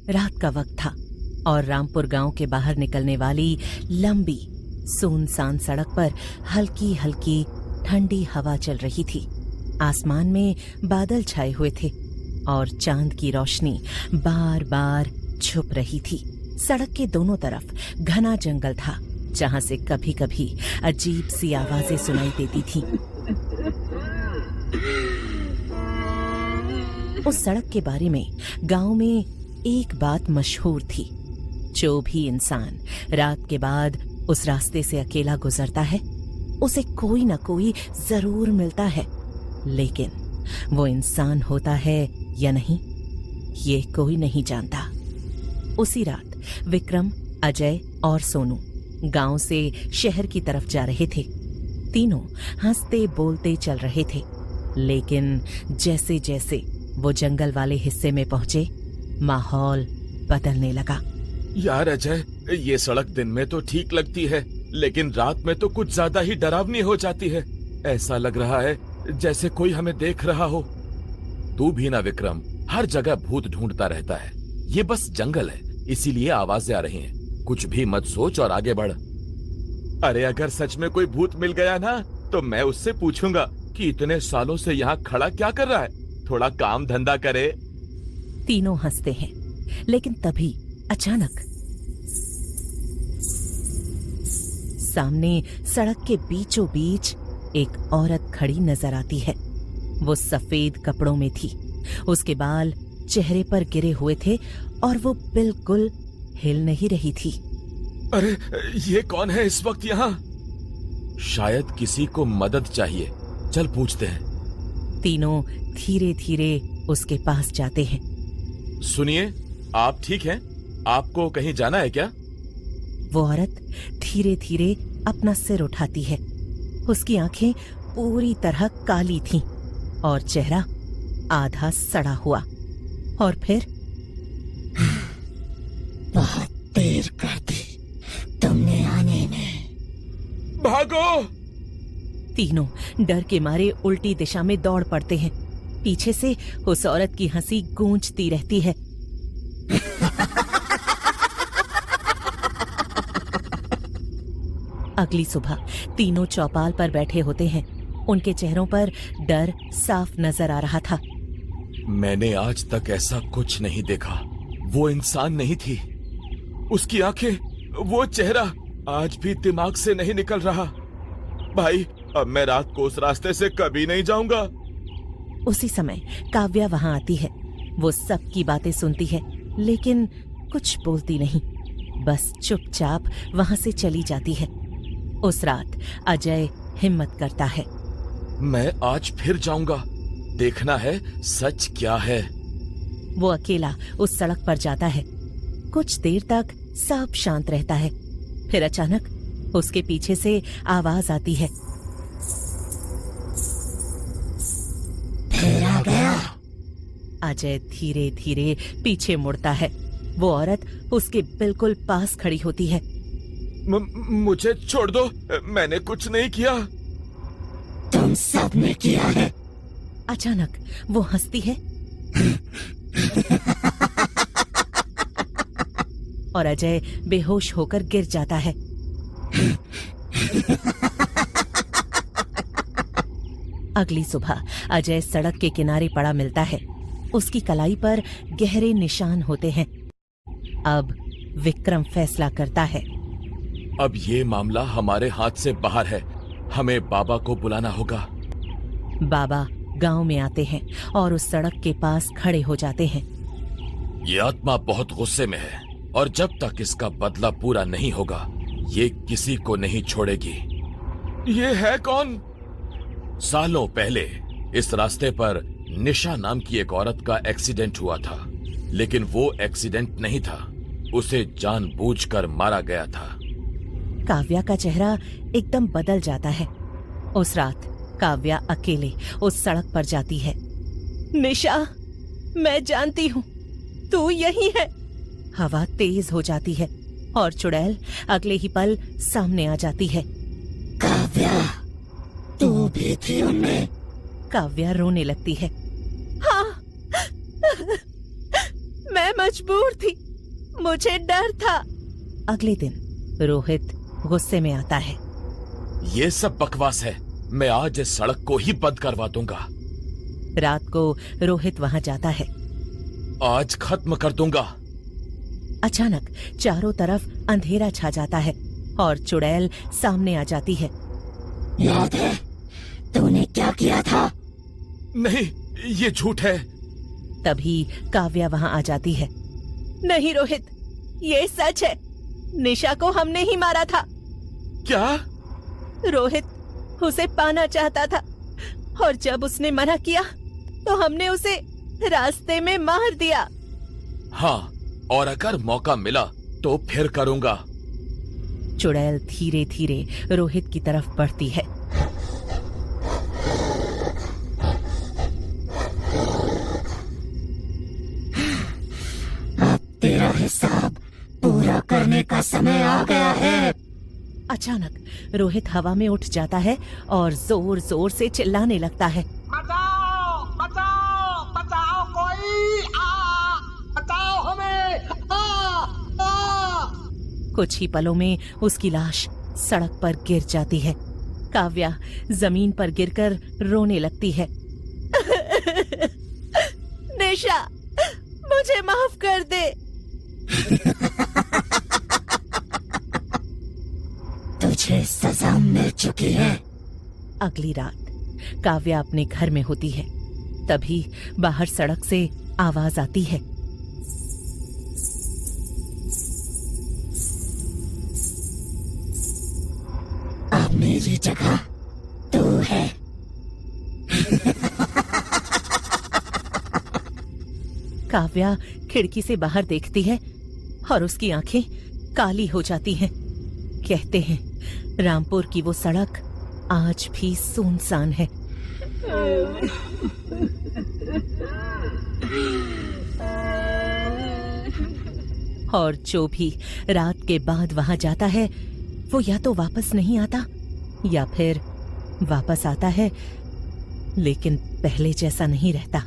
रात का वक्त था और रामपुर गांव के बाहर निकलने वाली लंबी सुनसान सड़क पर हल्की हल्की ठंडी हवा चल रही थी। आसमान में बादल छाए हुए थे और चांद की रोशनी बार बार छुप रही थी। सड़क के दोनों तरफ घना जंगल था जहां से कभी कभी अजीब सी आवाजें सुनाई देती थीं। उस सड़क के बारे में गांव में एक बात मशहूर थी। जो भी इंसान रात के बाद उस रास्ते से अकेला गुजरता है उसे कोई ना कोई जरूर मिलता है, लेकिन वो इंसान होता है या नहीं ये कोई नहीं जानता। उसी रात विक्रम, अजय और सोनू गांव से शहर की तरफ जा रहे थे। तीनों हंसते बोलते चल रहे थे, लेकिन जैसे जैसे वो जंगल वाले हिस्से में पहुंचे माहौल बदलने लगा। यार अजय, ये सड़क दिन में तो ठीक लगती है, लेकिन रात में तो कुछ ज्यादा ही डरावनी हो जाती है। ऐसा लग रहा है जैसे कोई हमें देख रहा हो। तू भी ना विक्रम, हर जगह भूत ढूंढता रहता है। ये बस जंगल है, इसीलिए आवाजें आ रही हैं। कुछ भी मत सोच और आगे बढ़। अरे अगर सच में कोई भूत मिल गया ना तो मैं उससे पूछूंगा कि इतने सालों से यहाँ खड़ा क्या कर रहा है, थोड़ा काम धंधा करे। तीनों हंसते हैं, लेकिन तभी अचानक सामने सड़क के बीचों बीच एक औरत खड़ी नजर आती है। वो सफेद कपड़ों में थी, उसके बाल चेहरे पर गिरे हुए थे और वो बिल्कुल हिल नहीं रही थी। अरे ये कौन है इस वक्त यहाँ? शायद किसी को मदद चाहिए, चल पूछते हैं। तीनों धीरे धीरे उसके पास जाते हैं। सुनिए, आप ठीक हैं? आपको कहीं जाना है क्या? वो औरत धीरे धीरे अपना सिर उठाती है। उसकी आंखें पूरी तरह काली थीं और चेहरा आधा सड़ा हुआ। और फिर बहुत देर कर दी तुमने आने में। भागो! तीनों डर के मारे उल्टी दिशा में दौड़ पड़ते हैं। पीछे से उस औरत की हंसी गूंजती रहती है। अगली सुबह तीनों चौपाल पर बैठे होते हैं। उनके चेहरों पर डर साफ नजर आ रहा था। मैंने आज तक ऐसा कुछ नहीं देखा। वो इंसान नहीं थी, उसकी आंखें, वो चेहरा आज भी दिमाग से नहीं निकल रहा। भाई, अब मैं रात को उस रास्ते से कभी नहीं जाऊंगा। उसी समय काव्या वहां आती है। वो सबकी बातें सुनती है, लेकिन कुछ बोलती नहीं, बस चुपचाप वहां से चली जाती है। उस रात अजय हिम्मत करता है। मैं आज फिर जाऊंगा, देखना है सच क्या है। वो अकेला उस सड़क पर जाता है। कुछ देर तक सब शांत रहता है। फिर अचानक उसके पीछे से आवाज आती है। फिर आ गया। अजय धीरे धीरे पीछे मुड़ता है। वो औरत उसके बिल्कुल पास खड़ी होती है। मुझे छोड़ दो, मैंने कुछ नहीं किया। तुम सब ने किया है। अचानक वो हंसती है और अजय बेहोश होकर गिर जाता है। अगली सुबह अजय सड़क के किनारे पड़ा मिलता है। उसकी कलाई पर गहरे निशान होते हैं। अब विक्रम फैसला करता है। अब ये मामला हमारे हाथ से बाहर है, हमें बाबा को बुलाना होगा। बाबा गांव में आते हैं और उस सड़क के पास खड़े हो जाते हैं। ये आत्मा बहुत गुस्से में है और जब तक इसका बदला पूरा नहीं होगा ये किसी को नहीं छोड़ेगी। ये है कौन? सालों पहले इस रास्ते पर निशा नाम की एक औरत का एक्सीडेंट हुआ था, लेकिन वो एक्सीडेंट नहीं था, उसे जानबूझकर मारा गया था। काव्या का चेहरा एकदम बदल जाता है। उस रात काव्या अकेले उस सड़क पर जाती है। निशा, मैं जानती हूँ तू यही है। हवा तेज हो जाती है और चुड़ैल अगले ही पल सामने आ जाती है। काव्या, तू भी थी उनमें? काव्या रोने लगती है। हाँ, मैं मजबूर थी, मुझे डर था। अगले दिन रोहित गुस्से में आता है। ये सब बकवास है, मैं आज इस सड़क को ही बंद करवा दूंगा। रात को रोहित वहां जाता है। आज खत्म कर दूंगा। अचानक चारों तरफ अंधेरा छा जाता है और चुड़ैल सामने आ जाती है। याद है तूने क्या किया था? नहीं, ये झूठ है। तभी काव्या वहां आ जाती है। नहीं रोहित, ये सच है, निशा को हमने ही मारा था। क्या? रोहित उसे पाना चाहता था और जब उसने मना किया तो हमने उसे रास्ते में मार दिया। हाँ, और अगर मौका मिला तो फिर करूंगा। चुड़ैल धीरे धीरे रोहित की तरफ बढ़ती है। अब तेरा हिसाब पूरा करने का समय आ गया है। अचानक रोहित हवा में उठ जाता है और जोर जोर से चिल्लाने लगता है। बचाओ बचाओ बचाओ, कोई बचाओ हमें, कुछ ही पलों में उसकी लाश सड़क पर गिर जाती है। काव्या जमीन पर गिरकर रोने लगती है। निशा, मुझे माफ कर दे। तुझे सजा मिल चुकी है। अगली रात काव्या अपने घर में होती है। तभी बाहर सड़क से आवाज आती है। अब मेरी जगह तू है। काव्या खिड़की से बाहर देखती है और उसकी आंखें काली हो जाती हैं। कहते हैं रामपुर की वो सड़क आज भी सुनसान है। और जो भी रात के बाद वहां जाता है वो या तो वापस नहीं आता या फिर वापस आता है लेकिन पहले जैसा नहीं रहता।